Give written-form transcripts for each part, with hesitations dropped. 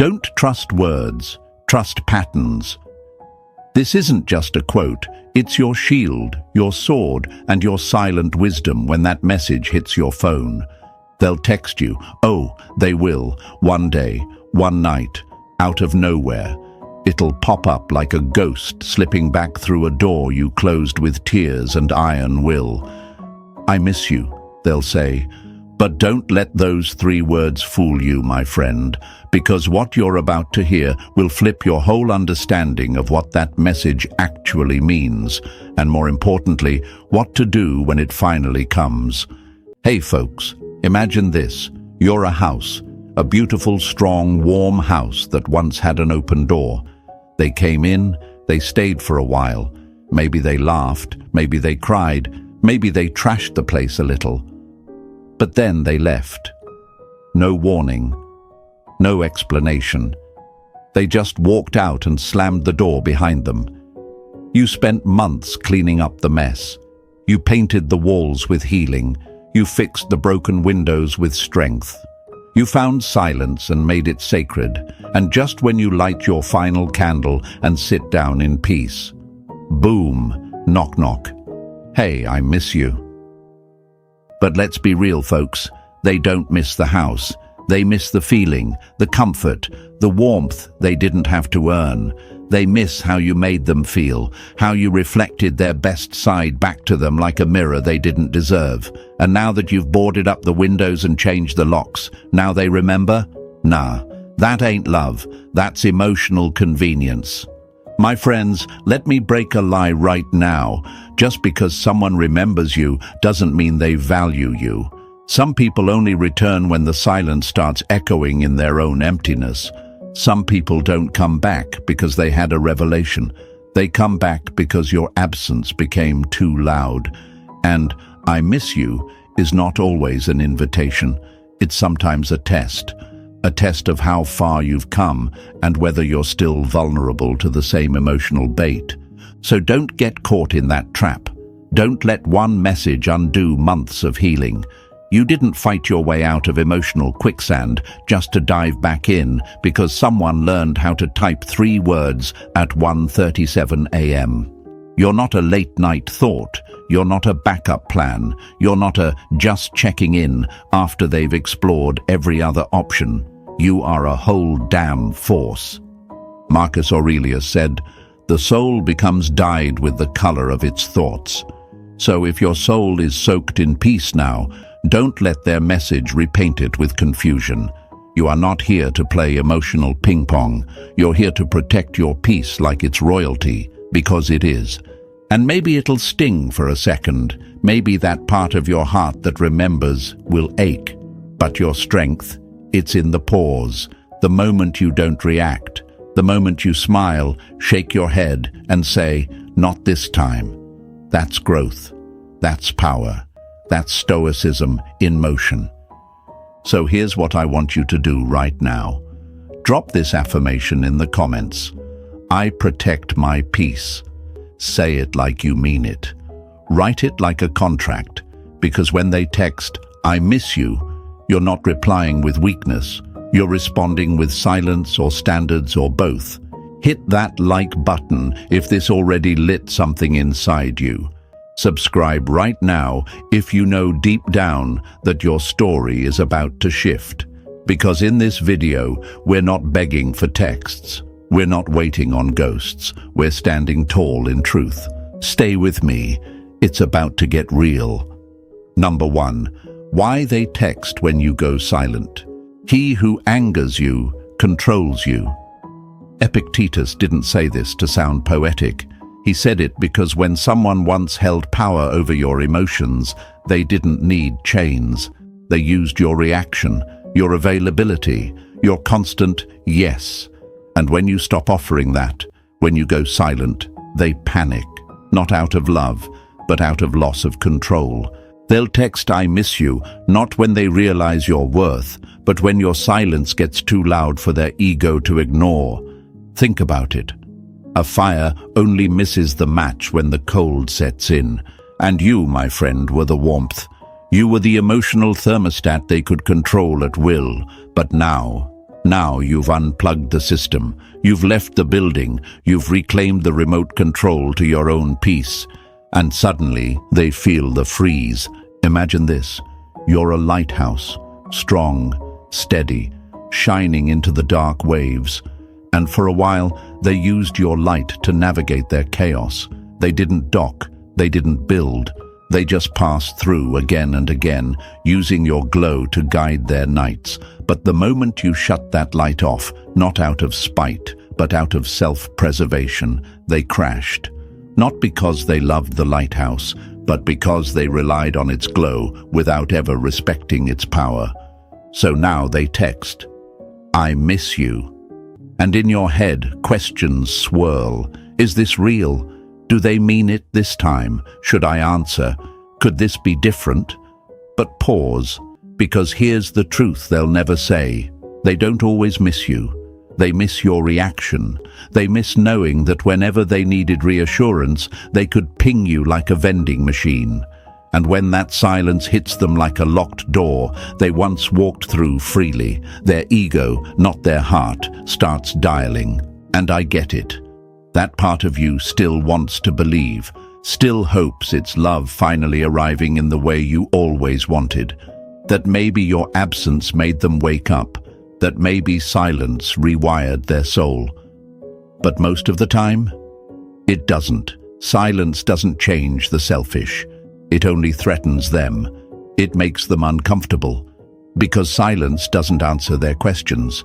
Don't trust words, trust patterns. This isn't just a quote, it's your shield, your sword, and your silent wisdom when that message hits your phone. They'll text you, oh, they will, one day, one night, out of nowhere. It'll pop up like a ghost slipping back through a door you closed with tears and iron will. I miss you, they'll say. But don't let those 3 words fool you, my friend, because what you're about to hear will flip your whole understanding of what that message actually means, and more importantly, what to do when it finally comes. Hey folks, imagine this. You're a house, a beautiful, strong, warm house that once had an open door. They came in, they stayed for a while. Maybe they laughed, maybe they cried, maybe they trashed the place a little. But then they left. No warning, no explanation. They just walked out and slammed the door behind them. You spent months cleaning up the mess. You painted the walls with healing. You fixed the broken windows with strength. You found silence and made it sacred. And just when you light your final candle and sit down in peace, boom, knock knock. Hey, I miss you. But let's be real, folks. They don't miss the house. They miss the feeling, the comfort, the warmth they didn't have to earn. They miss how you made them feel, how you reflected their best side back to them like a mirror they didn't deserve. And now that you've boarded up the windows and changed the locks, now they remember? Nah, that ain't love. That's emotional convenience. My friends, let me break a lie right now. Just because someone remembers you doesn't mean they value you. Some people only return when the silence starts echoing in their own emptiness. Some people don't come back because they had a revelation. They come back because your absence became too loud. And I miss you is not always an invitation. It's sometimes a test of how far you've come and whether you're still vulnerable to the same emotional bait. So don't get caught in that trap. Don't let one message undo months of healing. You didn't fight your way out of emotional quicksand just to dive back in because someone learned how to type 3 words at 1:37 a.m. You're not a late-night thought. You're not a backup plan. You're not a just checking in after they've explored every other option. You are a whole damn force. Marcus Aurelius said, "The soul becomes dyed with the color of its thoughts." So if your soul is soaked in peace now, don't let their message repaint it with confusion. You are not here to play emotional ping pong. You're here to protect your peace like it's royalty, because it is. And maybe it'll sting for a second. Maybe that part of your heart that remembers will ache. But your strength, it's in the pause, the moment you don't react, the moment you smile, shake your head, and say, "Not this time." That's growth. That's power. That's Stoicism in motion. So here's what I want you to do right now. Drop this affirmation in the comments. I protect my peace. Say it like you mean it. Write it like a contract, because when they text, "I miss you," you're not replying with weakness. You're responding with silence or standards or both. Hit that like button if this already lit something inside you. Subscribe right now if you know deep down that your story is about to shift. Because in this video, we're not begging for texts. We're not waiting on ghosts. We're standing tall in truth. Stay with me. It's about to get real. Number 1. Why they text when you go silent. He who angers you controls you. Epictetus didn't say this to sound poetic. He said it because when someone once held power over your emotions, they didn't need chains. They used your reaction, your availability, your constant yes. And when you stop offering that, when you go silent, they panic, not out of love, but out of loss of control. They'll text "I miss you," not when they realize your worth, but when your silence gets too loud for their ego to ignore. Think about it. A fire only misses the match when the cold sets in. And you, my friend, were the warmth. You were the emotional thermostat they could control at will. But now, Now you've unplugged the system, you've left the building, you've reclaimed the remote control to your own peace, and suddenly they feel the freeze. Imagine this: you're a lighthouse, strong, steady, shining into the dark waves, and for a while they used your light to navigate their chaos. They didn't dock, they didn't build, they just passed through again and again, using your glow to guide their nights. But the moment you shut that light off, not out of spite, but out of self-preservation, they crashed. Not because they loved the lighthouse, but because they relied on its glow without ever respecting its power. So now they text, "I miss you." And in your head, questions swirl. Is this real? Do they mean it this time? Should I answer? Could this be different? But pause, because here's the truth they'll never say. They don't always miss you. They miss your reaction. They miss knowing that whenever they needed reassurance, they could ping you like a vending machine. And when that silence hits them like a locked door they once walked through freely, their ego, not their heart, starts dialing. And I get it. That part of you still wants to believe, still hopes it's love finally arriving in the way you always wanted. That maybe your absence made them wake up, that maybe silence rewired their soul. But most of the time, it doesn't. Silence doesn't change the selfish. It only threatens them. It makes them uncomfortable, because silence doesn't answer their questions.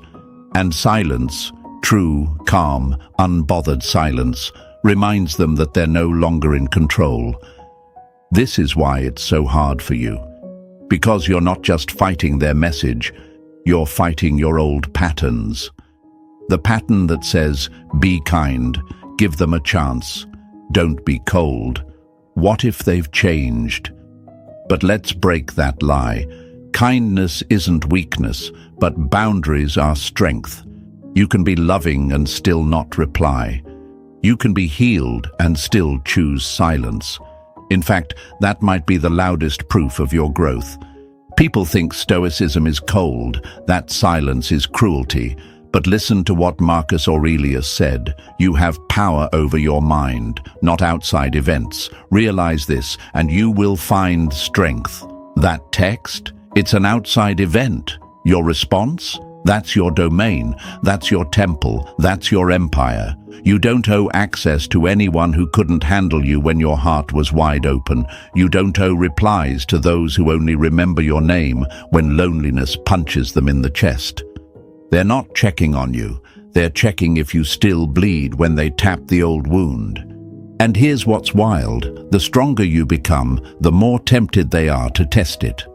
And silence, true, calm, unbothered silence, reminds them that they're no longer in control. This is why it's so hard for you. Because you're not just fighting their message, you're fighting your old patterns. The pattern that says, be kind, give them a chance, don't be cold. What if they've changed? But let's break that lie. Kindness isn't weakness, but boundaries are strength. You can be loving and still not reply. You can be healed and still choose silence. In fact, that might be the loudest proof of your growth. People think Stoicism is cold, that silence is cruelty. But listen to what Marcus Aurelius said. You have power over your mind, not outside events. Realize this, and you will find strength. That text, it's an outside event. Your response? That's your domain, that's your temple, that's your empire. You don't owe access to anyone who couldn't handle you when your heart was wide open. You don't owe replies to those who only remember your name when loneliness punches them in the chest. They're not checking on you. They're checking if you still bleed when they tap the old wound. And here's what's wild. The stronger you become, the more tempted they are to test it.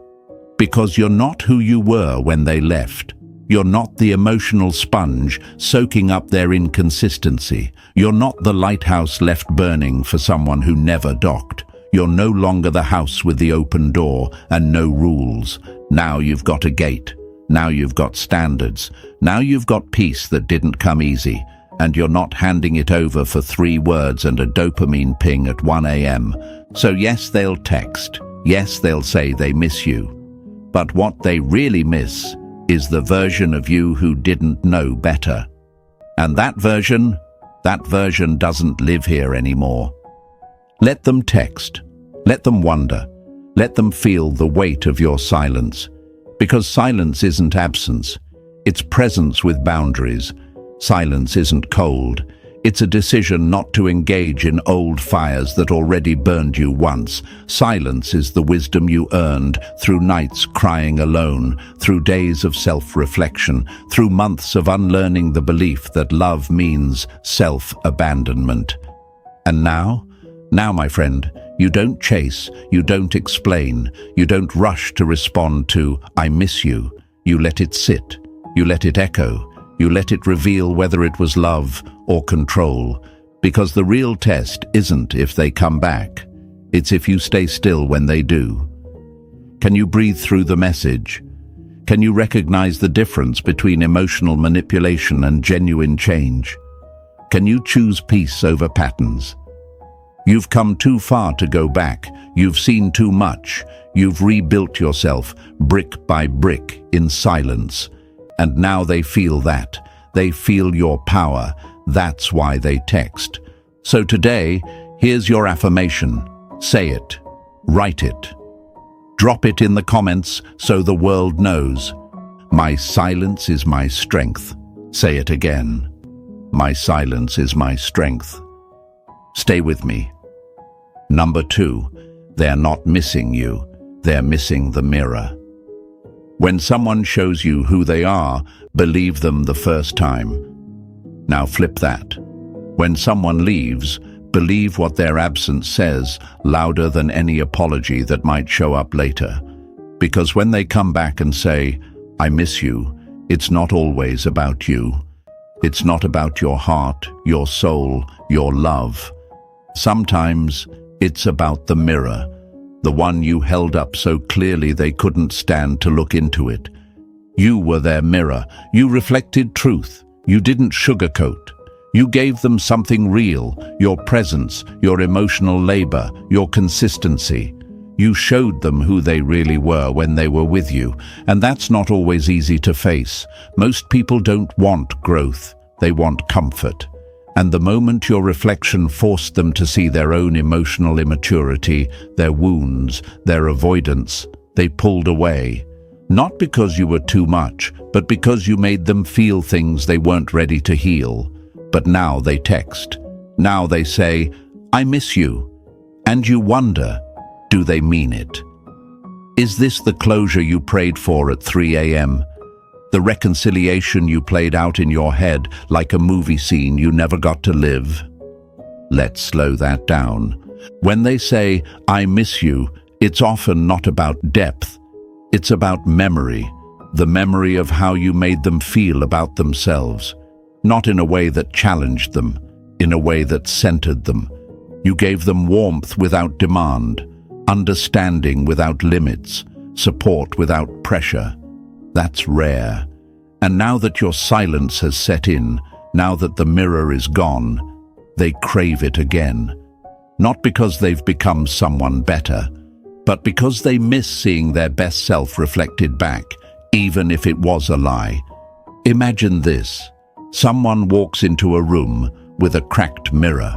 Because you're not who you were when they left. You're not the emotional sponge soaking up their inconsistency. You're not the lighthouse left burning for someone who never docked. You're no longer the house with the open door and no rules. Now you've got a gate. Now you've got standards. Now you've got peace that didn't come easy. And you're not handing it over for 3 words and a dopamine ping at 1 a.m. So yes, they'll text. Yes, they'll say they miss you. But what they really miss is the version of you who didn't know better. And that version doesn't live here anymore. Let them text. Let them wonder. Let them feel the weight of your silence. Because silence isn't absence. It's presence with boundaries. Silence isn't cold. It's a decision not to engage in old fires that already burned you once. Silence is the wisdom you earned through nights crying alone, through days of self-reflection, through months of unlearning the belief that love means self-abandonment. And now, my friend, you don't chase, you don't explain, you don't rush to respond to, I miss you. You let it sit, you let it echo, you let it reveal whether it was love or control. Because the real test isn't if they come back, it's if you stay still when they do. Can you breathe through the message? Can you recognize the difference between emotional manipulation and genuine change? Can you choose peace over patterns? You've come too far to go back. You've seen too much. You've rebuilt yourself brick by brick in silence. and now they feel that. They feel your power. That's why they text. So today, here's your affirmation. Say it. Write it. Drop it in the comments so the world knows. My silence is my strength. Say it again. My silence is my strength. Stay with me. Number 2, they're not missing you. They're missing the mirror. When someone shows you who they are, believe them the first time. Now flip that. When someone leaves, believe what their absence says louder than any apology that might show up later. Because when they come back and say, I miss you, it's not always about you. It's not about your heart, your soul, your love. Sometimes it's about the mirror, the one you held up so clearly they couldn't stand to look into it. You were their mirror. You reflected truth. You didn't sugarcoat. You gave them something real, your presence, your emotional labor, your consistency. You showed them who they really were when they were with you, and that's not always easy to face. Most people don't want growth, they want comfort. And the moment your reflection forced them to see their own emotional immaturity, their wounds, their avoidance, they pulled away. Not because you were too much, but because you made them feel things they weren't ready to heal. But now they text. Now they say, I miss you. And you wonder, do they mean it? Is this the closure you prayed for at 3 a.m.? The reconciliation you played out in your head like a movie scene you never got to live? Let's slow that down. When they say, I miss you, it's often not about depth. It's about memory, the memory of how you made them feel about themselves. Not in a way that challenged them, in a way that centered them. You gave them warmth without demand, understanding without limits, support without pressure. That's rare. And now that your silence has set in, now that the mirror is gone, they crave it again. Not because they've become someone better, but because they miss seeing their best self reflected back, even if it was a lie. Imagine this. Someone walks into a room with a cracked mirror.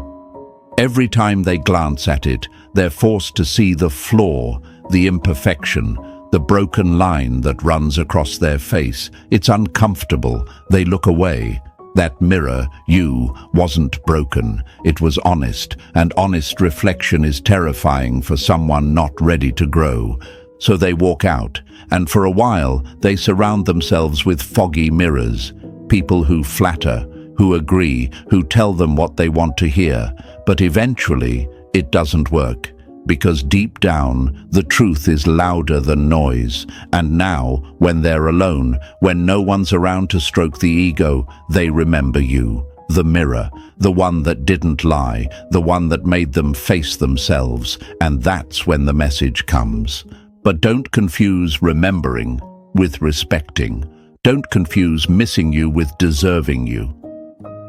Every time they glance at it, they're forced to see the flaw, the imperfection, the broken line that runs across their face. It's uncomfortable. They look away. That mirror, you, wasn't broken. It was honest, and honest reflection is terrifying for someone not ready to grow. So they walk out, and for a while they surround themselves with foggy mirrors. People who flatter, who agree, who tell them what they want to hear. But eventually, it doesn't work. Because deep down, the truth is louder than noise. And now, when they're alone, when no one's around to stroke the ego, they remember you. The mirror, the one that didn't lie, the one that made them face themselves. And that's when the message comes. But don't confuse remembering with respecting. Don't confuse missing you with deserving you.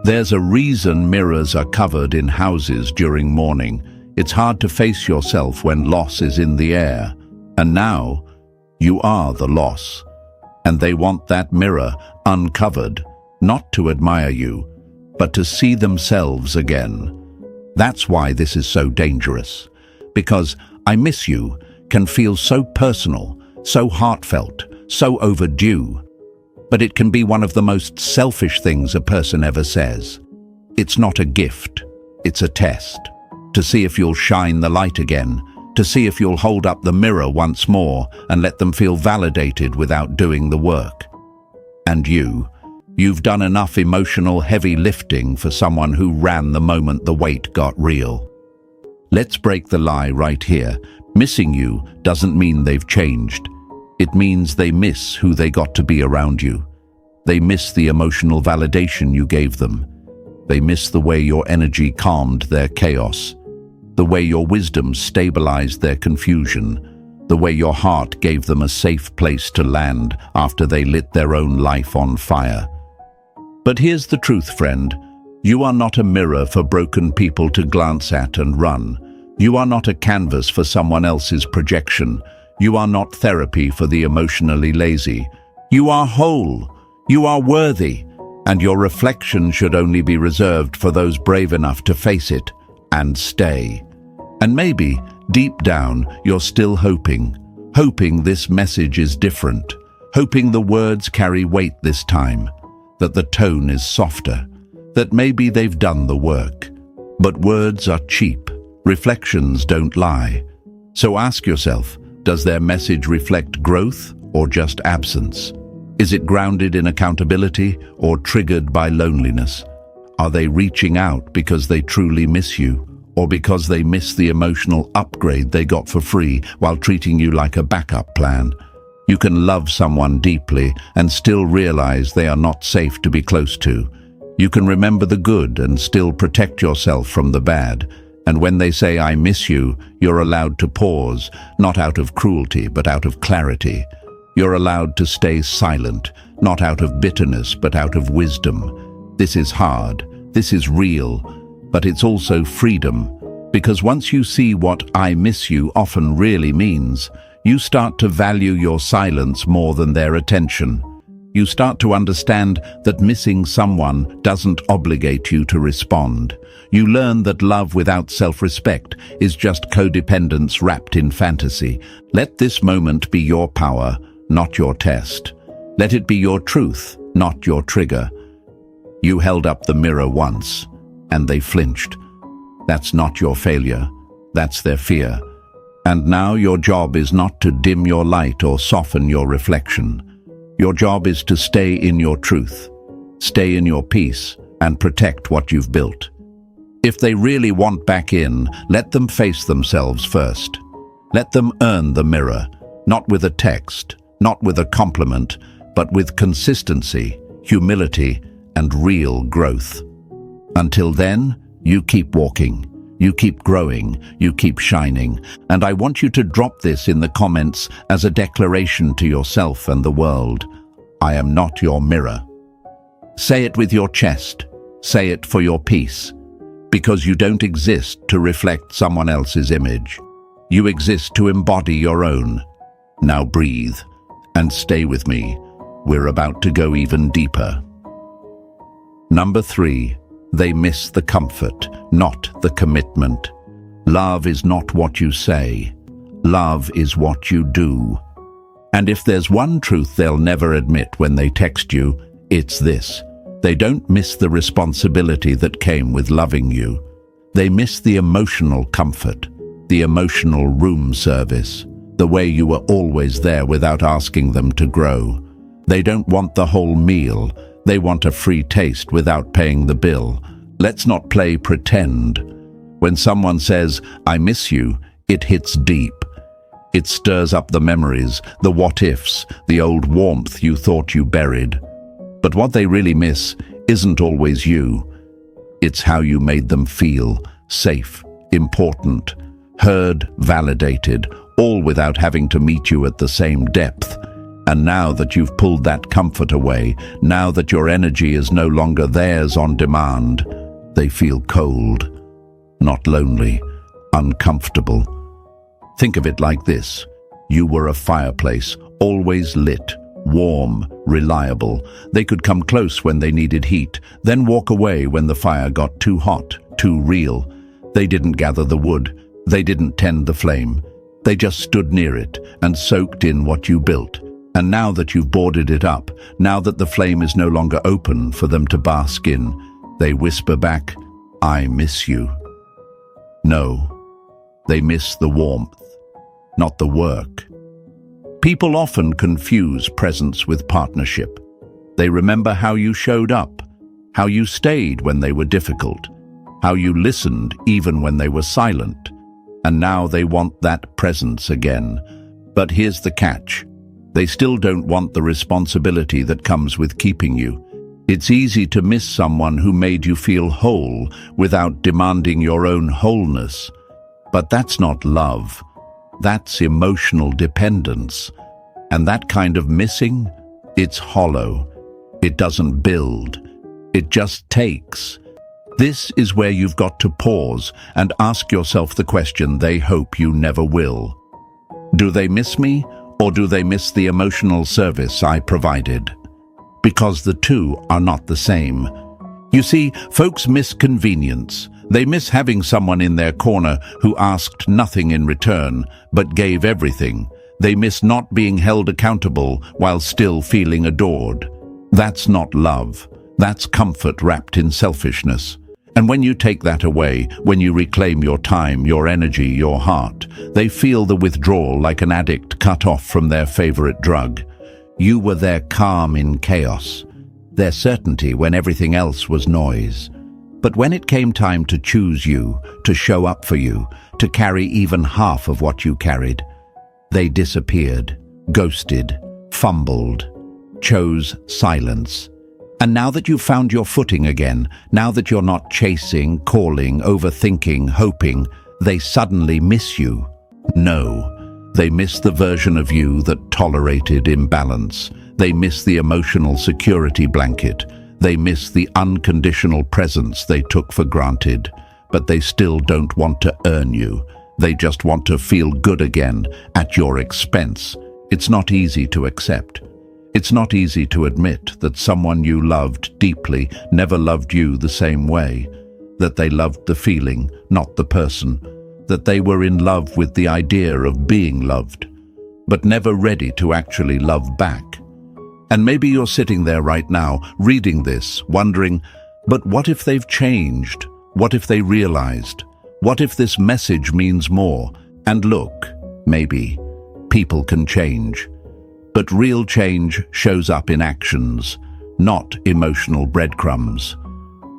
There's a reason mirrors are covered in houses during mourning. It's hard to face yourself when loss is in the air. And now, you are the loss. And they want that mirror uncovered, not to admire you, but to see themselves again. That's why this is so dangerous. Because I miss you can feel so personal, so heartfelt, so overdue. But it can be one of the most selfish things a person ever says. It's not a gift, it's a test. To see if you'll shine the light again, to see if you'll hold up the mirror once more and let them feel validated without doing the work. And you've done enough emotional heavy lifting for someone who ran the moment the weight got real. Let's break the lie right here. Missing you doesn't mean they've changed. It means they miss who they got to be around you. They miss the emotional validation you gave them. They miss the way your energy calmed their chaos, the way your wisdom stabilized their confusion, the way your heart gave them a safe place to land after they lit their own life on fire. But here's the truth, friend. You are not a mirror for broken people to glance at and run. You are not a canvas for someone else's projection. You are not therapy for the emotionally lazy. You are whole. You are worthy, and your reflection should only be reserved for those brave enough to face it and stay. And maybe, deep down, you're still hoping this message is different, hoping the words carry weight this time, that the tone is softer, that maybe they've done the work. But words are cheap, reflections don't lie. So ask yourself, does their message reflect growth or just absence? Is it grounded in accountability or triggered by loneliness? Are they reaching out because they truly miss you, or because they miss the emotional upgrade they got for free while treating you like a backup plan? You can love someone deeply and still realize they are not safe to be close to. You can remember the good and still protect yourself from the bad. And when they say, "I miss you," you're allowed to pause, not out of cruelty, but out of clarity. You're allowed to stay silent, not out of bitterness, but out of wisdom. This is hard, this is real, but it's also freedom. Because once you see what "I miss you" often really means, you start to value your silence more than their attention. You start to understand that missing someone doesn't obligate you to respond. You learn that love without self-respect is just codependence wrapped in fantasy. Let this moment be your power, not your test. Let it be your truth, not your trigger. You held up the mirror once, and they flinched. That's not your failure, that's their fear. And now your job is not to dim your light or soften your reflection. Your job is to stay in your truth, stay in your peace, and protect what you've built. If they really want back in, let them face themselves first. Let them earn the mirror, not with a text, not with a compliment, but with consistency, humility, and real growth. Until then, you keep walking, you keep growing, you keep shining, and I want you to drop this in the comments as a declaration to yourself and the world. I am not your mirror. Say it with your chest, say it for your peace, because you don't exist to reflect someone else's image. You exist to embody your own. Now breathe, and stay with me. We're about to go even deeper. Number 3. They miss the comfort, not the commitment. Love is not what you say. Love is what you do. And if there's one truth they'll never admit when they text you, it's this. They don't miss the responsibility that came with loving you. They miss the emotional comfort, the emotional room service, the way you were always there without asking them to grow. They don't want the whole meal. They want a free taste without paying the bill. Let's not play pretend. When someone says, "I miss you," it hits deep. It stirs up the memories, the what-ifs, the old warmth you thought you buried. But what they really miss isn't always you. It's how you made them feel safe, important, heard, validated, all without having to meet you at the same depth. And now that you've pulled that comfort away, now that your energy is no longer theirs on demand, they feel cold, not lonely, uncomfortable. Think of it like this. You were a fireplace, always lit, warm, reliable. They could come close when they needed heat, then walk away when the fire got too hot, too real. They didn't gather the wood. They didn't tend the flame. They just stood near it and soaked in what you built. And now that you've boarded it up, now that the flame is no longer open for them to bask in, they whisper back, "I miss you." No, they miss the warmth, not the work. People often confuse presence with partnership. They remember how you showed up, how you stayed when they were difficult, how you listened even when they were silent. And now they want that presence again. But here's the catch. They still don't want the responsibility that comes with keeping you. It's easy to miss someone who made you feel whole without demanding your own wholeness. But that's not love. That's emotional dependence. And that kind of missing, it's hollow. It doesn't build. It just takes. This is where you've got to pause and ask yourself the question they hope you never will. Do they miss me, or do they miss the emotional service I provided? because the two are not the same. You see, folks miss convenience. They miss having someone in their corner who asked nothing in return, but gave everything. They miss not being held accountable while still feeling adored. That's not love. That's comfort wrapped in selfishness. And when you take that away, when you reclaim your time, your energy, your heart, they feel the withdrawal like an addict cut off from their favorite drug. You were their calm in chaos, their certainty when everything else was noise. But when it came time to choose you, to show up for you, to carry even half of what you carried, they disappeared, ghosted, fumbled, chose silence. And now that you've found your footing again, now that you're not chasing, calling, overthinking, hoping, they suddenly miss you. No, they miss the version of you that tolerated imbalance. They miss the emotional security blanket. They miss the unconditional presence they took for granted. But they still don't want to earn you. They just want to feel good again at your expense. It's not easy to accept. It's not easy to admit that someone you loved deeply never loved you the same way, that they loved the feeling, not the person, that they were in love with the idea of being loved, but never ready to actually love back. And maybe you're sitting there right now, reading this, wondering, but what if they've changed? What if they realized? What if this message means more? And look, maybe people can change. But real change shows up in actions, not emotional breadcrumbs.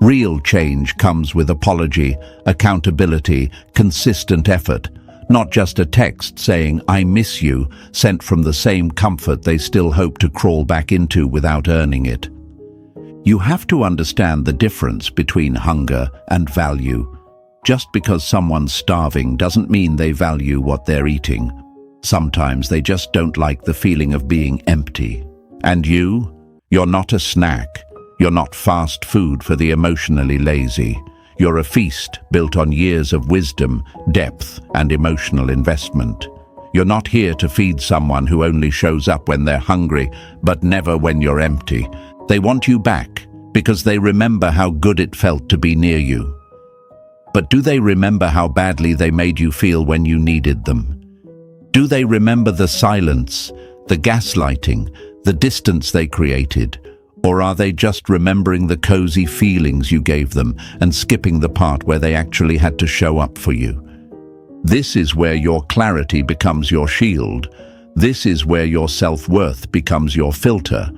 Real change comes with apology, accountability, consistent effort, not just a text saying, "I miss you," sent from the same comfort they still hope to crawl back into without earning it. You have to understand the difference between hunger and value. Just because someone's starving doesn't mean they value what they're eating. Sometimes they just don't like the feeling of being empty. And you're not a snack. You're not fast food for the emotionally lazy. You're a feast built on years of wisdom, depth, and emotional investment. You're not here to feed someone who only shows up when they're hungry, but never when you're empty. They want you back because they remember how good it felt to be near you. But do they remember how badly they made you feel when you needed them? Do they remember the silence, the gaslighting, the distance they created? Or are they just remembering the cozy feelings you gave them and skipping the part where they actually had to show up for you? This is where your clarity becomes your shield. This is where your self-worth becomes your filter.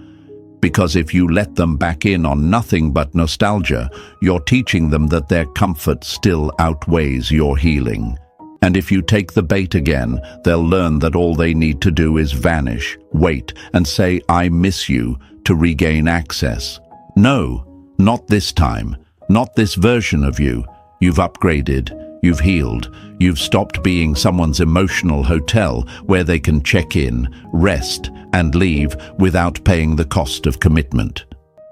Because if you let them back in on nothing but nostalgia, you're teaching them that their comfort still outweighs your healing. And if you take the bait again, they'll learn that all they need to do is vanish, wait, and say, "I miss you," to regain access. No, not this time. Not this version of you. You've upgraded. You've healed. You've stopped being someone's emotional hotel where they can check in, rest, and leave without paying the cost of commitment.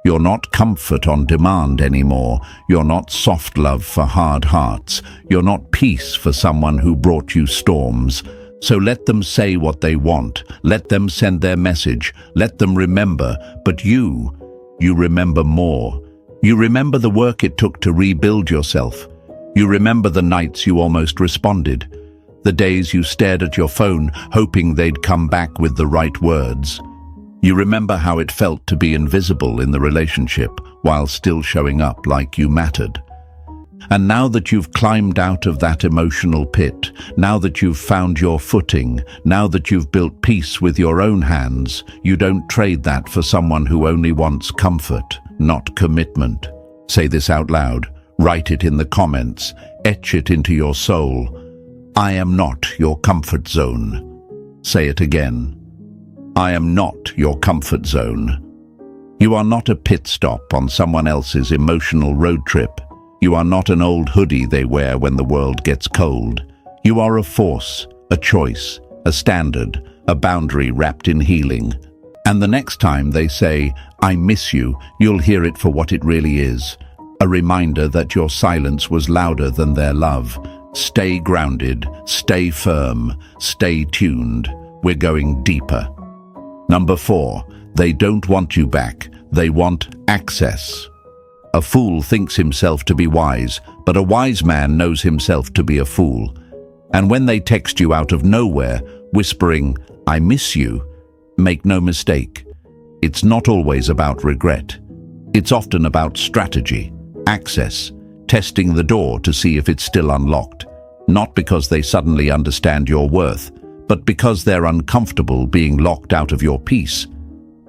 You're not comfort on demand anymore. You're not soft love for hard hearts. You're not peace for someone who brought you storms. So let them say what they want. Let them send their message. Let them remember. But you remember more. You remember the work it took to rebuild yourself. You remember the nights you almost responded. The days you stared at your phone, hoping they'd come back with the right words. You remember how it felt to be invisible in the relationship while still showing up like you mattered. And now that you've climbed out of that emotional pit, now that you've found your footing, now that you've built peace with your own hands, you don't trade that for someone who only wants comfort, not commitment. Say this out loud. Write it in the comments. Etch it into your soul. I am not your comfort zone. Say it again. I am not your comfort zone. You are not a pit stop on someone else's emotional road trip. You are not an old hoodie they wear when the world gets cold. You are a force, a choice, a standard, a boundary wrapped in healing. And the next time they say, "I miss you," you'll hear it for what it really is. A reminder that your silence was louder than their love. Stay grounded, stay firm, stay tuned. We're going deeper. Number 4, they don't want you back. They want access. A fool thinks himself to be wise, but a wise man knows himself to be a fool. And when they text you out of nowhere, whispering, "I miss you," make no mistake, it's not always about regret. It's often about strategy, access, testing the door to see if it's still unlocked. Not because they suddenly understand your worth, but because they're uncomfortable being locked out of your peace.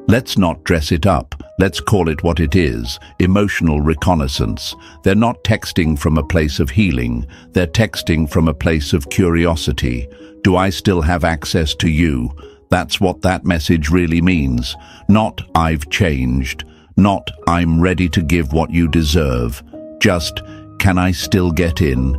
Let's not dress it up. Let's call it what it is: emotional reconnaissance. They're not texting from a place of healing. They're texting from a place of curiosity. Do I still have access to you? That's what that message really means. Not "I've changed." Not "I'm ready to give what you deserve." Just, "Can I still get in?"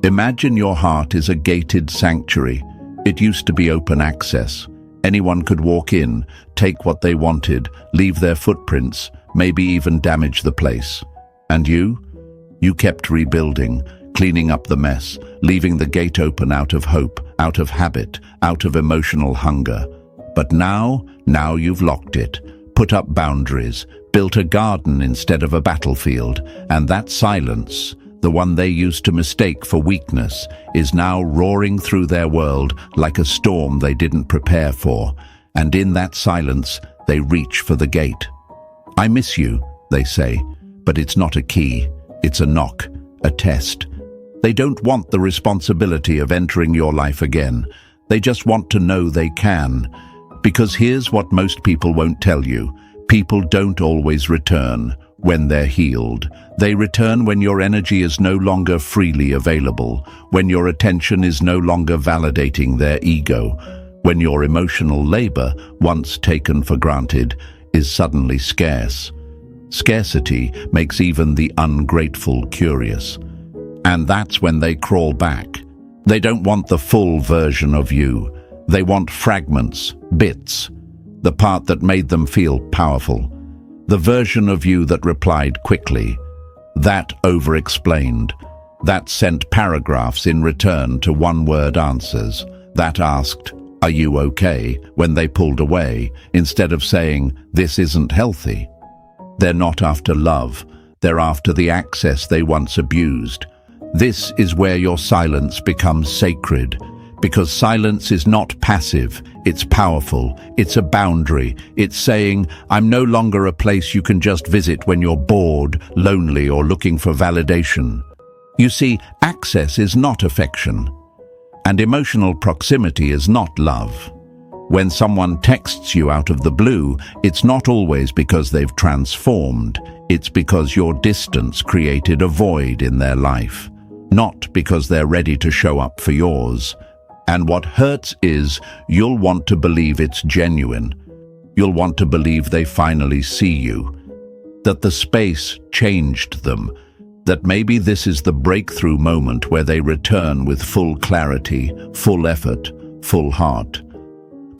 Imagine your heart is a gated sanctuary. It used to be open access. Anyone could walk in, take what they wanted, leave their footprints, maybe even damage the place. And you? You kept rebuilding, cleaning up the mess, leaving the gate open out of hope, out of habit, out of emotional hunger. But now you've locked it, put up boundaries, built a garden instead of a battlefield, and that silence, the one they used to mistake for weakness, is now roaring through their world like a storm they didn't prepare for. And in that silence, they reach for the gate. "I miss you," they say, but it's not a key. It's a knock, a test. They don't want the responsibility of entering your life again. They just want to know they can. Because here's what most people won't tell you. People don't always return when they're healed. They return when your energy is no longer freely available, when your attention is no longer validating their ego, when your emotional labor, once taken for granted, is suddenly scarce. Scarcity makes even the ungrateful curious. And that's when they crawl back. They don't want the full version of you. They want fragments, bits, the part that made them feel powerful. The version of you that replied quickly, that over-explained, that sent paragraphs in return to one-word answers, that asked, "Are you okay?" when they pulled away, instead of saying, "This isn't healthy." They're not after love, they're after the access they once abused. This is where your silence becomes sacred. Because silence is not passive, it's powerful, it's a boundary, it's saying, "I'm no longer a place you can just visit when you're bored, lonely, or looking for validation." You see, access is not affection, and emotional proximity is not love. When someone texts you out of the blue, it's not always because they've transformed, it's because your distance created a void in their life, not because they're ready to show up for yours. And what hurts is, you'll want to believe it's genuine. You'll want to believe they finally see you, that the space changed them, that maybe this is the breakthrough moment where they return with full clarity, full effort, full heart.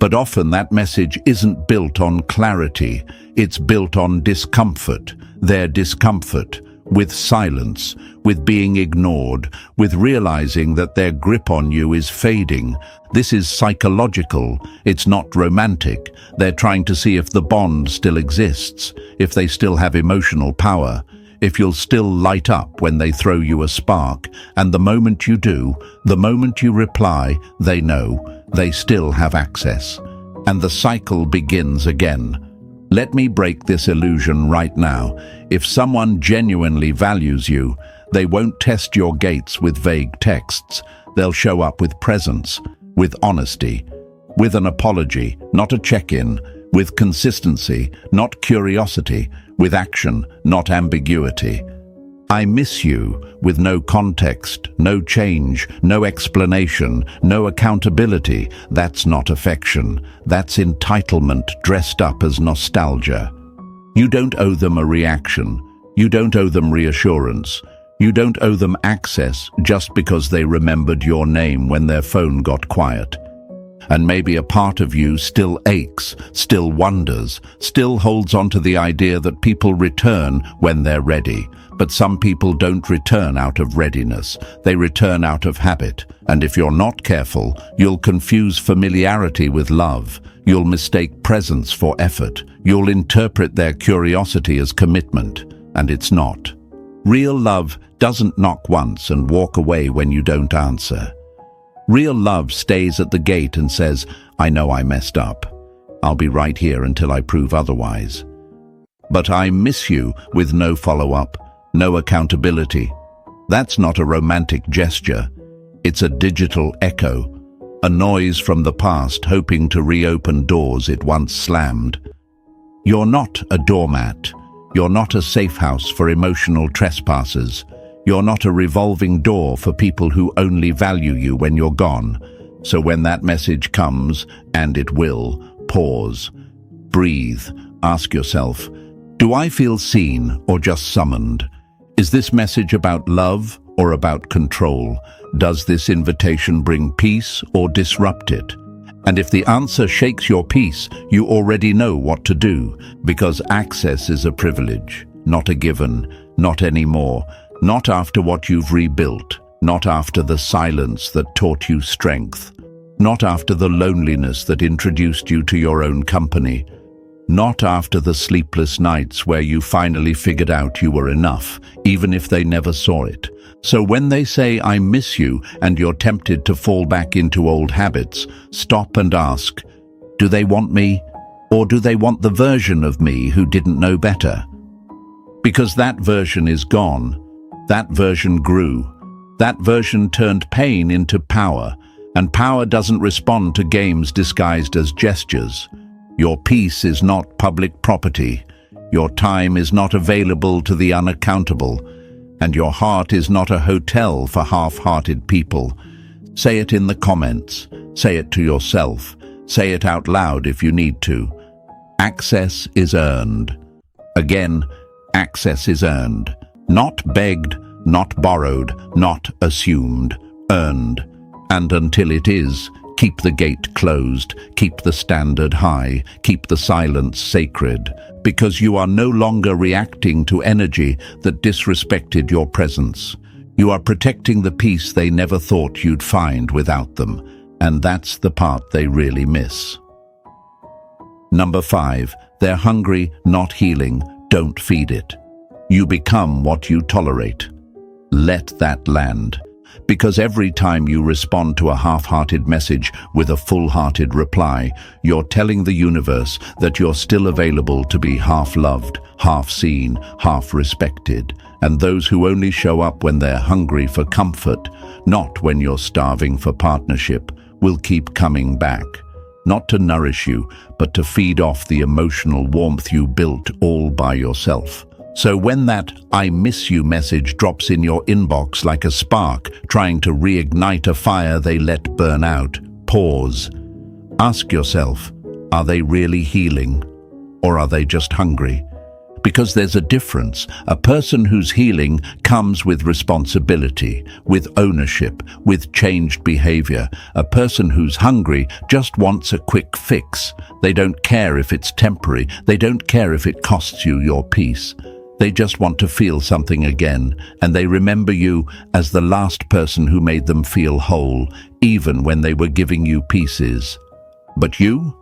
But often that message isn't built on clarity, it's built on discomfort, their discomfort, with silence, with being ignored, with realizing that their grip on you is fading. This is psychological, it's not romantic. They're trying to see if the bond still exists, if they still have emotional power, if you'll still light up when they throw you a spark. And the moment you do, the moment you reply, they know, they still have access. And the cycle begins again. Let me break this illusion right now. If someone genuinely values you, they won't test your gates with vague texts. They'll show up with presence, with honesty, with an apology, not a check-in, with consistency, not curiosity, with action, not ambiguity. "I miss you," with no context, no change, no explanation, no accountability. That's not affection. That's entitlement dressed up as nostalgia. You don't owe them a reaction. You don't owe them reassurance. You don't owe them access just because they remembered your name when their phone got quiet. And maybe a part of you still aches, still wonders, still holds on to the idea that people return when they're ready. But some people don't return out of readiness. They return out of habit. And if you're not careful, you'll confuse familiarity with love. You'll mistake presence for effort. You'll interpret their curiosity as commitment. And it's not. Real love doesn't knock once and walk away when you don't answer. Real love stays at the gate and says, I know I messed up. I'll be right here until I prove otherwise. But I miss you with no follow-up, no accountability. That's not a romantic gesture. It's a digital echo, a noise from the past hoping to reopen doors it once slammed. You're not a doormat. You're not a safe house for emotional trespassers. You're not a revolving door for people who only value you when you're gone. So when that message comes, and it will, pause, breathe, ask yourself, do I feel seen or just summoned? Is this message about love or about control? Does this invitation bring peace or disrupt it? And if the answer shakes your peace, you already know what to do, because access is a privilege, not a given, not anymore. Not after what you've rebuilt, not after the silence that taught you strength, not after the loneliness that introduced you to your own company, not after the sleepless nights where you finally figured out you were enough, even if they never saw it. So when they say, I miss you, and you're tempted to fall back into old habits, stop and ask, do they want me, or do they want the version of me who didn't know better? Because that version is gone. That version grew. That version turned pain into power, and power doesn't respond to games disguised as gestures. Your peace is not public property. Your time is not available to the unaccountable, and your heart is not a hotel for half-hearted people. Say it in the comments. Say it to yourself. Say it out loud if you need to. Access is earned. Again, access is earned. Not begged, not borrowed, not assumed, earned. And until it is, keep the gate closed, keep the standard high, keep the silence sacred, because you are no longer reacting to energy that disrespected your presence. You are protecting the peace they never thought you'd find without them, and that's the part they really miss. Number 5, they're hungry, not healing. Don't feed it. You become what you tolerate. Let that land. Because every time you respond to a half-hearted message with a full-hearted reply, you're telling the universe that you're still available to be half-loved, half-seen, half-respected. And those who only show up when they're hungry for comfort, not when you're starving for partnership, will keep coming back. Not to nourish you, but to feed off the emotional warmth you built all by yourself. So when that I miss you message drops in your inbox like a spark trying to reignite a fire they let burn out, pause. Ask yourself, are they really healing, or are they just hungry? Because there's a difference. A person who's healing comes with responsibility, with ownership, with changed behavior. A person who's hungry just wants a quick fix. They don't care if it's temporary. They don't care if it costs you your peace. They just want to feel something again, and they remember you as the last person who made them feel whole, even when they were giving you pieces. But you're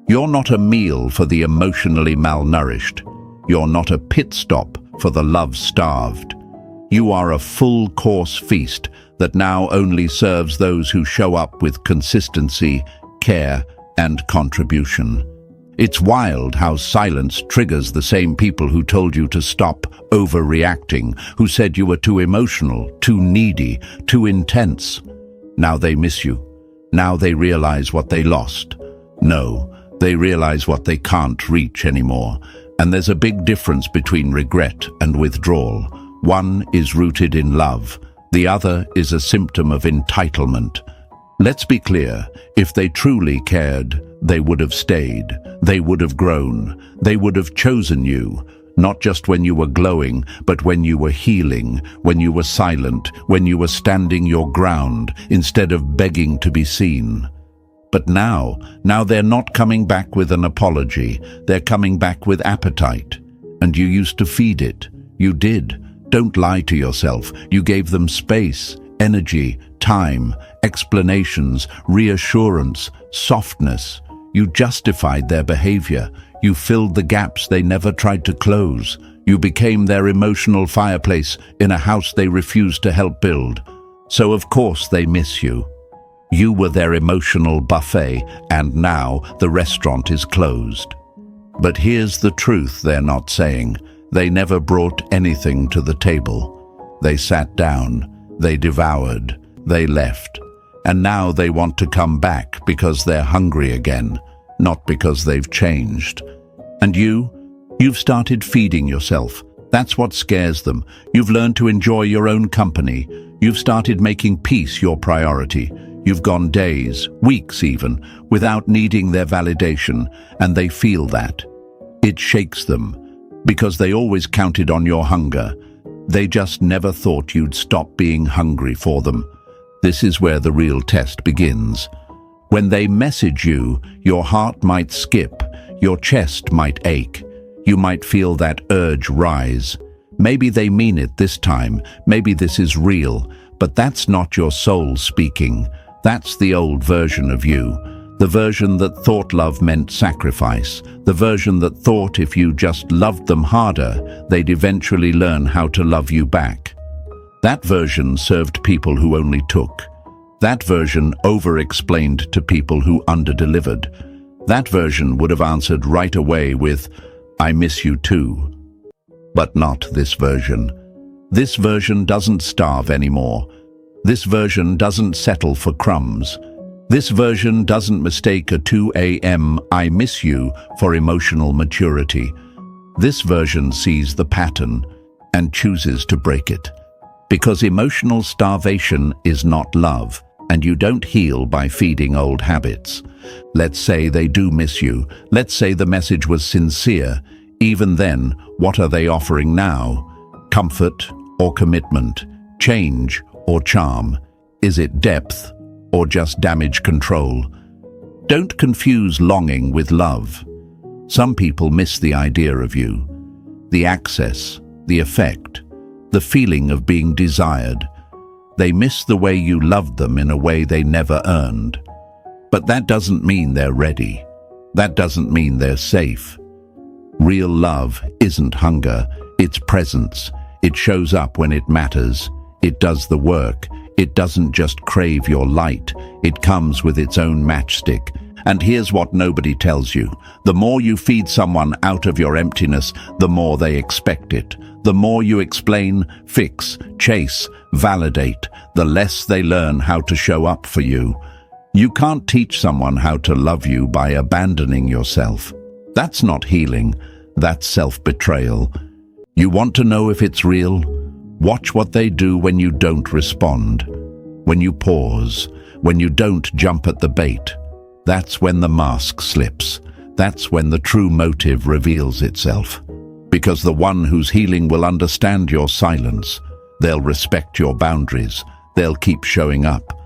not a meal for the emotionally malnourished. You're not a pit stop for the love-starved. You are a full-course feast that now only serves those who show up with consistency, care, and contribution. It's wild how silence triggers the same people who told you to stop overreacting, who said you were too emotional, too needy, too intense. Now they miss you. Now they realize what they lost. No, they realize what they can't reach anymore. And there's a big difference between regret and withdrawal. One is rooted in love. The other is a symptom of entitlement. Let's be clear, if they truly cared, they would have stayed. They would have grown. They would have chosen you, not just when you were glowing, but when you were healing, when you were silent, when you were standing your ground, instead of begging to be seen. But now they're not coming back with an apology. They're coming back with appetite. And you used to feed it. You did. Don't lie to yourself. You gave them space, energy, time, explanations, reassurance, softness. You justified their behavior. You filled the gaps they never tried to close. You became their emotional fireplace in a house they refused to help build. So of course they miss you. You were their emotional buffet, and now the restaurant is closed. But here's the truth they're not saying. They never brought anything to the table. They sat down, they devoured, they left. And now they want to come back because they're hungry again, not because they've changed. And you've started feeding yourself. That's what scares them. You've learned to enjoy your own company. You've started making peace your priority. You've gone days, weeks even, without needing their validation, and they feel that. It shakes them, because they always counted on your hunger. They just never thought you'd stop being hungry for them. This is where the real test begins. When they message you, your heart might skip, your chest might ache. You might feel that urge rise. Maybe they mean it this time, maybe this is real, but that's not your soul speaking. That's the old version of you, the version that thought love meant sacrifice, the version that thought if you just loved them harder, they'd eventually learn how to love you back. That version served people who only took. That version over-explained to people who under-delivered. That version would have answered right away with, "I miss you too." But not this version. This version doesn't starve anymore. This version doesn't settle for crumbs. This version doesn't mistake a 2 a.m. "I miss you" for emotional maturity. This version sees the pattern and chooses to break it. Because emotional starvation is not love, and you don't heal by feeding old habits. Let's say they do miss you. Let's say the message was sincere. Even then, what are they offering now? Comfort or commitment? Change or charm? Is it depth or just damage control? Don't confuse longing with love. Some people miss the idea of you, the access, the effect, the feeling of being desired. They miss the way you loved them in a way they never earned. But that doesn't mean they're ready. That doesn't mean they're safe. Real love isn't hunger, it's presence. It shows up when it matters. It does the work. It doesn't just crave your light. It comes with its own matchstick. And here's what nobody tells you. The more you feed someone out of your emptiness, the more they expect it. The more you explain, fix, chase, validate, the less they learn how to show up for you. You can't teach someone how to love you by abandoning yourself. That's not healing. That's self-betrayal. You want to know if it's real? Watch what they do when you don't respond. When you pause. When you don't jump at the bait. That's when the mask slips. That's when the true motive reveals itself. Because the one who's healing will understand your silence. They'll respect your boundaries. They'll keep showing up.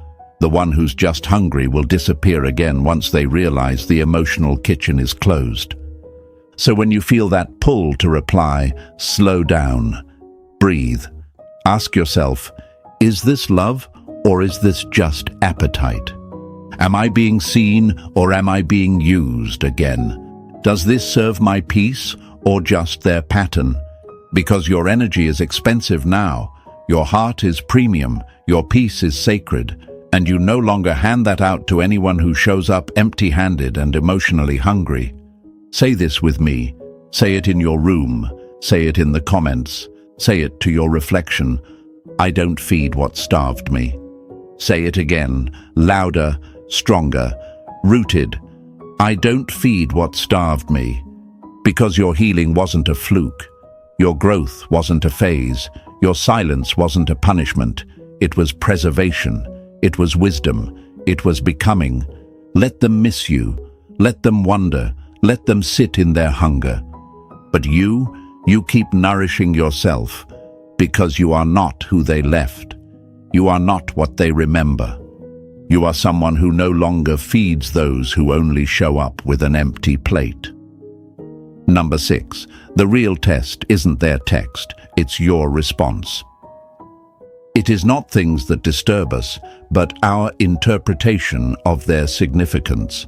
The one who's just hungry will disappear again once they realize the emotional kitchen is closed. So when you feel that pull to reply, slow down. Breathe. Ask yourself, is this love or is this just appetite? Am I being seen or am I being used again? Does this serve my peace or just their pattern? Because your energy is expensive now, your heart is premium, your peace is sacred, and you no longer hand that out to anyone who shows up empty-handed and emotionally hungry. Say this with me. Say it in your room. Say it in the comments. Say it to your reflection. I don't feed what starved me. Say it again, louder, stronger, rooted. I don't feed what starved me. Because your healing wasn't a fluke. Your growth wasn't a phase. Your silence wasn't a punishment. It was preservation. It was wisdom. It was becoming. Let them miss you. Let them wonder. Let them sit in their hunger. But you keep nourishing yourself because you are not who they left. You are not what they remember. You are someone who no longer feeds those who only show up with an empty plate. Number 6. The real test isn't their text, it's your response. It is not things that disturb us, but our interpretation of their significance.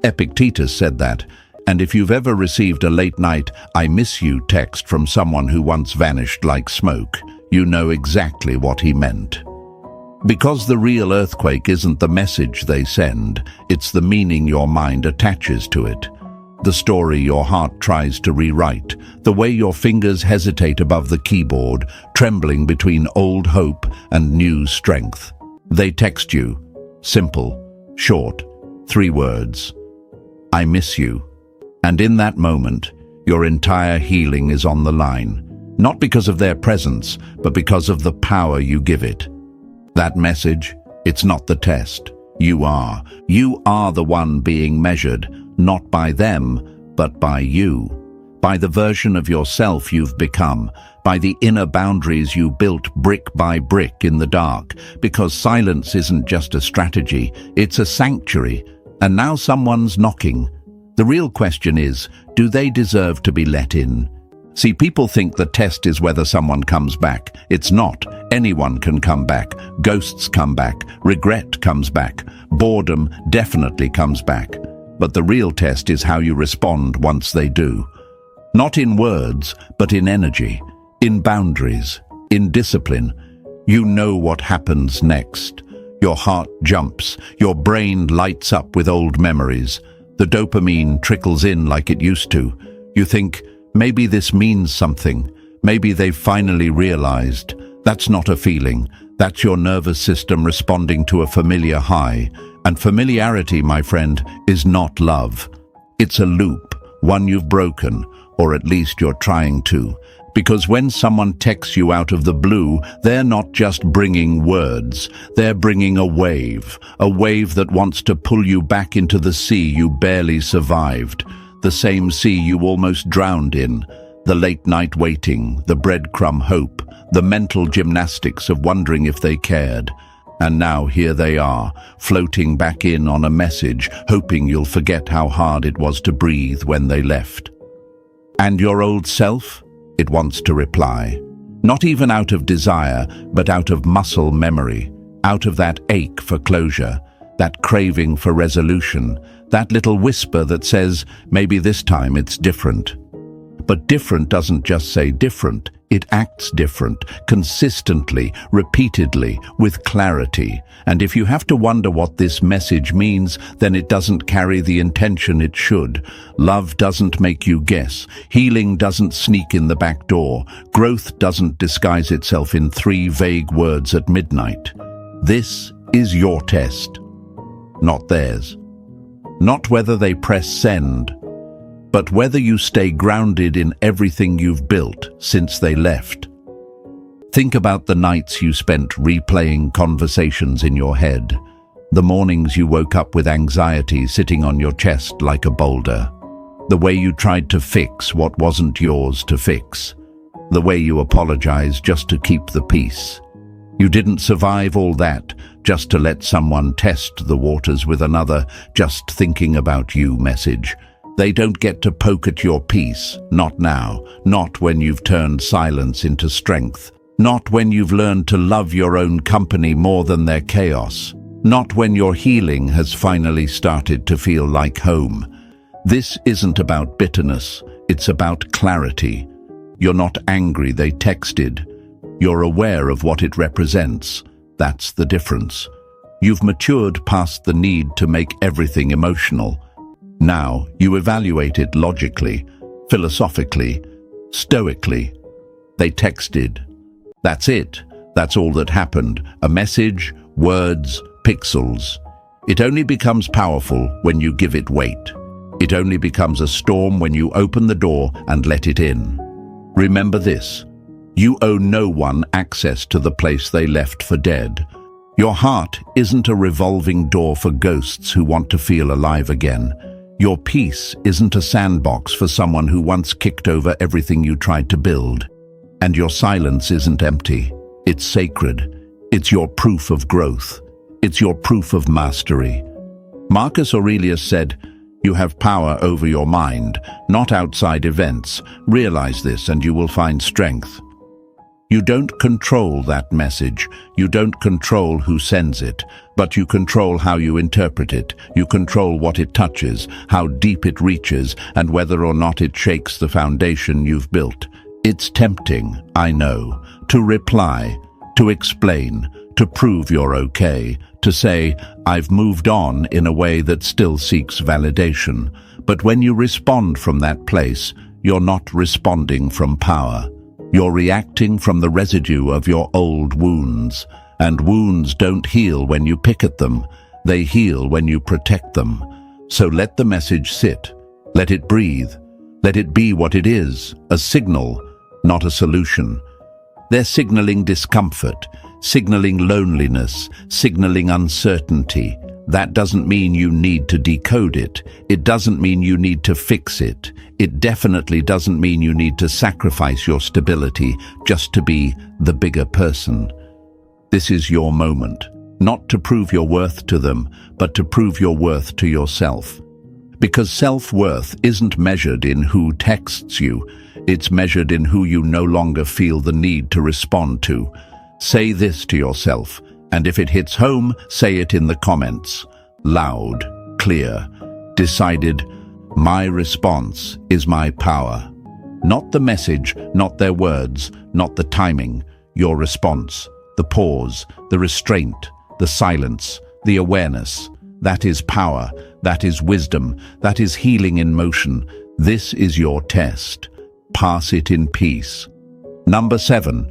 Epictetus said that, and if you've ever received a late-night "I miss you" text from someone who once vanished like smoke, you know exactly what he meant. Because the real earthquake isn't the message they send, it's the meaning your mind attaches to it. The story your heart tries to rewrite, the way your fingers hesitate above the keyboard, trembling between old hope and new strength. They text you. Simple, short, 3 words. I miss you. And in that moment, your entire healing is on the line. Not because of their presence, but because of the power you give it. That message, it's not the test. You are. You are the one being measured, not by them, but by you. By the version of yourself you've become, by the inner boundaries you built brick by brick in the dark, because silence isn't just a strategy, it's a sanctuary, and now someone's knocking. The real question is, do they deserve to be let in? See, people think the test is whether someone comes back. It's not. Anyone can come back. Ghosts come back. Regret comes back. Boredom definitely comes back. But the real test is how you respond once they do. Not in words, but in energy, in boundaries, in discipline. You know what happens next. Your heart jumps. Your brain lights up with old memories. The dopamine trickles in like it used to. You think, maybe this means something. Maybe they've finally realized. That's not a feeling. That's your nervous system responding to a familiar high. And familiarity, my friend, is not love. It's a loop, one you've broken, or at least you're trying to. Because when someone texts you out of the blue, they're not just bringing words. They're bringing a wave that wants to pull you back into the sea you barely survived. The same sea you almost drowned in. The late-night waiting, the breadcrumb hope, the mental gymnastics of wondering if they cared. And now here they are, floating back in on a message, hoping you'll forget how hard it was to breathe when they left. And your old self? It wants to reply. Not even out of desire, but out of muscle memory, out of that ache for closure, that craving for resolution, that little whisper that says, maybe this time it's different. But different doesn't just say different, it acts different, consistently, repeatedly, with clarity. And if you have to wonder what this message means, then it doesn't carry the intention it should. Love doesn't make you guess. Healing doesn't sneak in the back door. Growth doesn't disguise itself in 3 vague words at midnight. This is your test, not theirs. Not whether they press send, but whether you stay grounded in everything you've built since they left. Think about the nights you spent replaying conversations in your head, the mornings you woke up with anxiety sitting on your chest like a boulder, the way you tried to fix what wasn't yours to fix, the way you apologized just to keep the peace. You didn't survive all that just to let someone test the waters with another "just thinking about you" message. They don't get to poke at your peace, not now, not when you've turned silence into strength, not when you've learned to love your own company more than their chaos, not when your healing has finally started to feel like home. This isn't about bitterness, it's about clarity. You're not angry they texted. You're aware of what it represents. That's the difference. You've matured past the need to make everything emotional. Now, you evaluate it logically, philosophically, stoically. They texted. That's it. That's all that happened. A message, words, pixels. It only becomes powerful when you give it weight. It only becomes a storm when you open the door and let it in. Remember this. You owe no one access to the place they left for dead. Your heart isn't a revolving door for ghosts who want to feel alive again. Your peace isn't a sandbox for someone who once kicked over everything you tried to build. And your silence isn't empty. It's sacred. It's your proof of growth. It's your proof of mastery. Marcus Aurelius said, "You have power over your mind, not outside events. Realize this and you will find strength." You don't control that message. You don't control who sends it, but you control how you interpret it. You control what it touches, how deep it reaches, and whether or not it shakes the foundation you've built. It's tempting, I know, to reply, to explain, to prove you're okay, to say, "I've moved on," in a way that still seeks validation. But when you respond from that place, you're not responding from power. You're reacting from the residue of your old wounds, and wounds don't heal when you pick at them. They heal when you protect them. So let the message sit. Let it breathe. Let it be what it is, a signal, not a solution. They're signaling discomfort, signaling loneliness, signaling uncertainty. That doesn't mean you need to decode it. It doesn't mean you need to fix it. It definitely doesn't mean you need to sacrifice your stability just to be the bigger person. This is your moment, not to prove your worth to them, but to prove your worth to yourself. Because self-worth isn't measured in who texts you, it's measured in who you no longer feel the need to respond to. Say this to yourself, and if it hits home, say it in the comments. Loud, clear, decided. My response is my power. Not the message, not their words, not the timing. Your response, the pause, the restraint, the silence, the awareness. That is power, that is wisdom, that is healing in motion. This is your test. Pass it in peace. Number 7.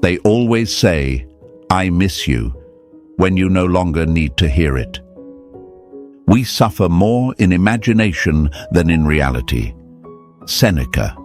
They always say, "I miss you," when you no longer need to hear it. We suffer more in imagination than in reality. Seneca.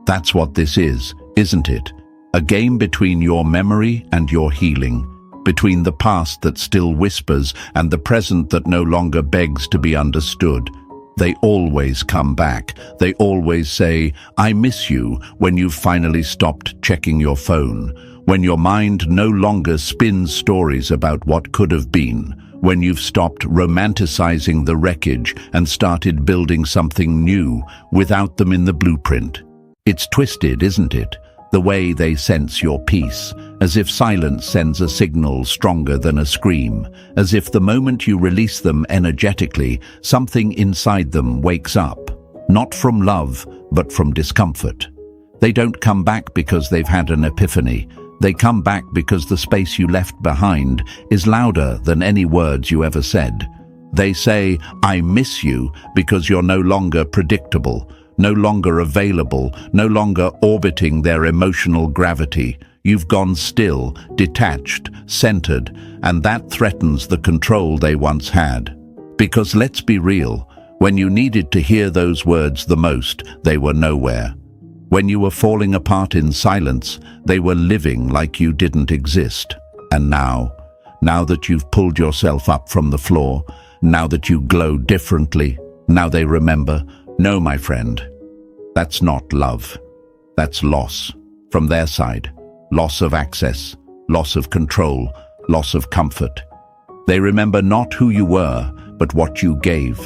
That's what this is, isn't it? A game between your memory and your healing, between the past that still whispers and the present that no longer begs to be understood. They always come back. They always say, "I miss you," when you've finally stopped checking your phone, when your mind no longer spins stories about what could have been, when you've stopped romanticizing the wreckage and started building something new without them in the blueprint. It's twisted, isn't it? The way they sense your peace, as if silence sends a signal stronger than a scream, as if the moment you release them energetically, something inside them wakes up, not from love, but from discomfort. They don't come back because they've had an epiphany. They come back because the space you left behind is louder than any words you ever said. They say, "I miss you," because you're no longer predictable, no longer available, no longer orbiting their emotional gravity. You've gone still, detached, centered, and that threatens the control they once had. Because let's be real, when you needed to hear those words the most, they were nowhere. When you were falling apart in silence, they were living like you didn't exist. And now that you've pulled yourself up from the floor, now that you glow differently, now they remember, "No, my friend, that's not love. That's loss." From their side, loss of access, loss of control, loss of comfort. They remember not who you were, but what you gave.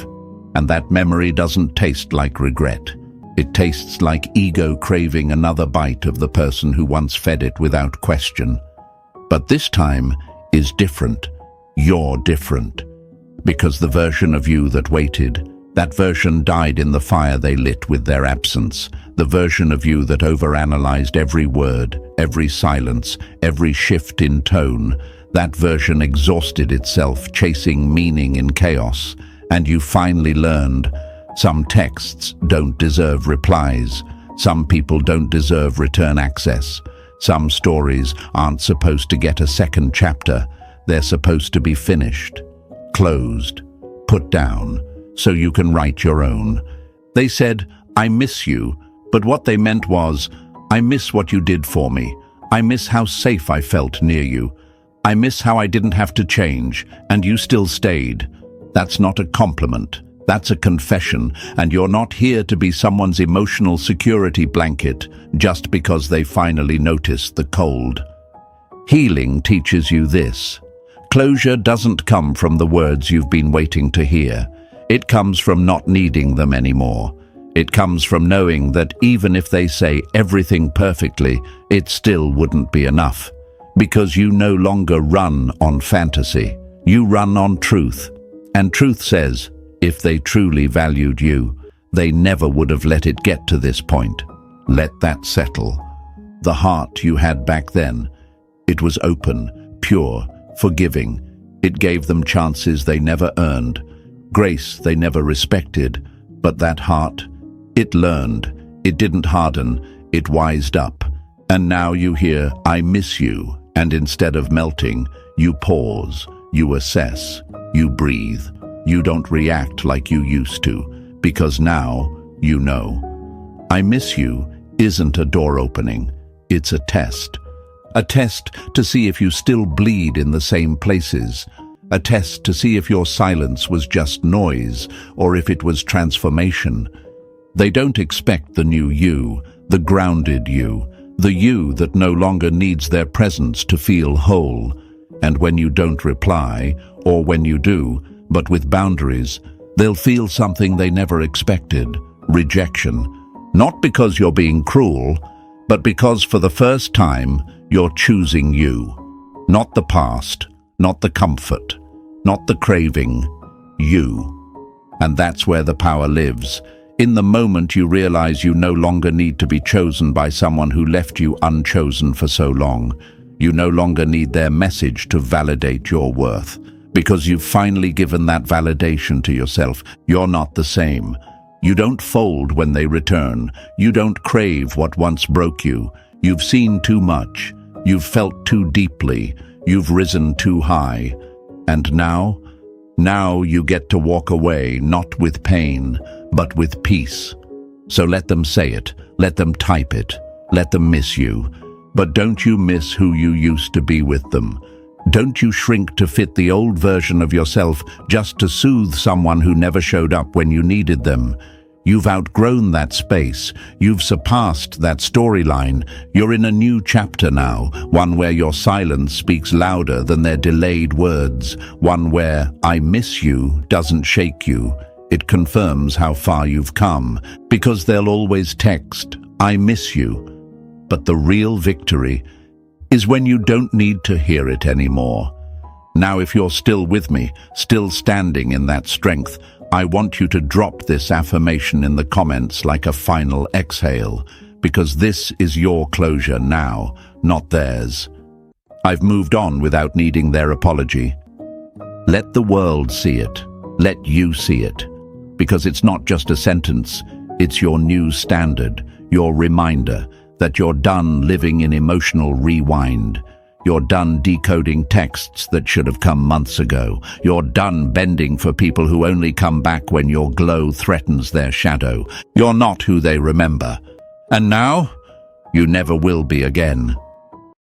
And that memory doesn't taste like regret. It tastes like ego craving another bite of the person who once fed it without question. But this time is different. You're different. Because the version of you that waited, that version died in the fire they lit with their absence. The version of you that overanalyzed every word, every silence, every shift in tone, that version exhausted itself chasing meaning in chaos. And you finally learned, some texts don't deserve replies. Some people don't deserve return access. Some stories aren't supposed to get a second chapter. They're supposed to be finished, closed, put down, so you can write your own. They said, "I miss you," but what they meant was, "I miss what you did for me. I miss how safe I felt near you. I miss how I didn't have to change, and you still stayed." That's not a compliment. That's a confession, and you're not here to be someone's emotional security blanket just because they finally noticed the cold. Healing teaches you this. Closure doesn't come from the words you've been waiting to hear. It comes from not needing them anymore. It comes from knowing that even if they say everything perfectly, it still wouldn't be enough. Because you no longer run on fantasy. You run on truth. And truth says, if they truly valued you, they never would have let it get to this point. Let that settle. The heart you had back then, it was open, pure, forgiving. It gave them chances they never earned, grace they never respected. But that heart, it learned. It didn't harden, it wised up. And now you hear, I miss you. And instead of melting, you pause, you assess, you breathe. You don't react like you used to, because now you know. I miss you isn't a door opening, it's a test. A test to see if you still bleed in the same places. A test to see if your silence was just noise or if it was transformation. They don't expect the new you, the grounded you, the you that no longer needs their presence to feel whole. And when you don't reply, or when you do, but with boundaries, they'll feel something they never expected, rejection. Not because you're being cruel, but because for the first time, you're choosing you. Not the past, not the comfort, not the craving, you. And that's where the power lives. In the moment you realize you no longer need to be chosen by someone who left you unchosen for so long. You no longer need their message to validate your worth. Because you've finally given that validation to yourself. You're not the same. You don't fold when they return. You don't crave what once broke you. You've seen too much. You've felt too deeply. You've risen too high. And now you get to walk away, not with pain, but with peace. So let them say it. Let them type it. Let them miss you. But don't you miss who you used to be with them. Don't you shrink to fit the old version of yourself just to soothe someone who never showed up when you needed them. You've outgrown that space. You've surpassed that storyline. You're in a new chapter now, one where your silence speaks louder than their delayed words, one where I miss you doesn't shake you. It confirms how far you've come, because they'll always text, I miss you. But the real victory is when you don't need to hear it anymore. Now, if you're still with me, still standing in that strength, I want you to drop this affirmation in the comments like a final exhale, because this is your closure now, not theirs. I've moved on without needing their apology. Let the world see it. Let you see it. Because it's not just a sentence, it's your new standard, your reminder that you're done living in emotional rewind. You're done decoding texts that should have come months ago. You're done bending for people who only come back when your glow threatens their shadow. You're not who they remember. And now, you never will be again.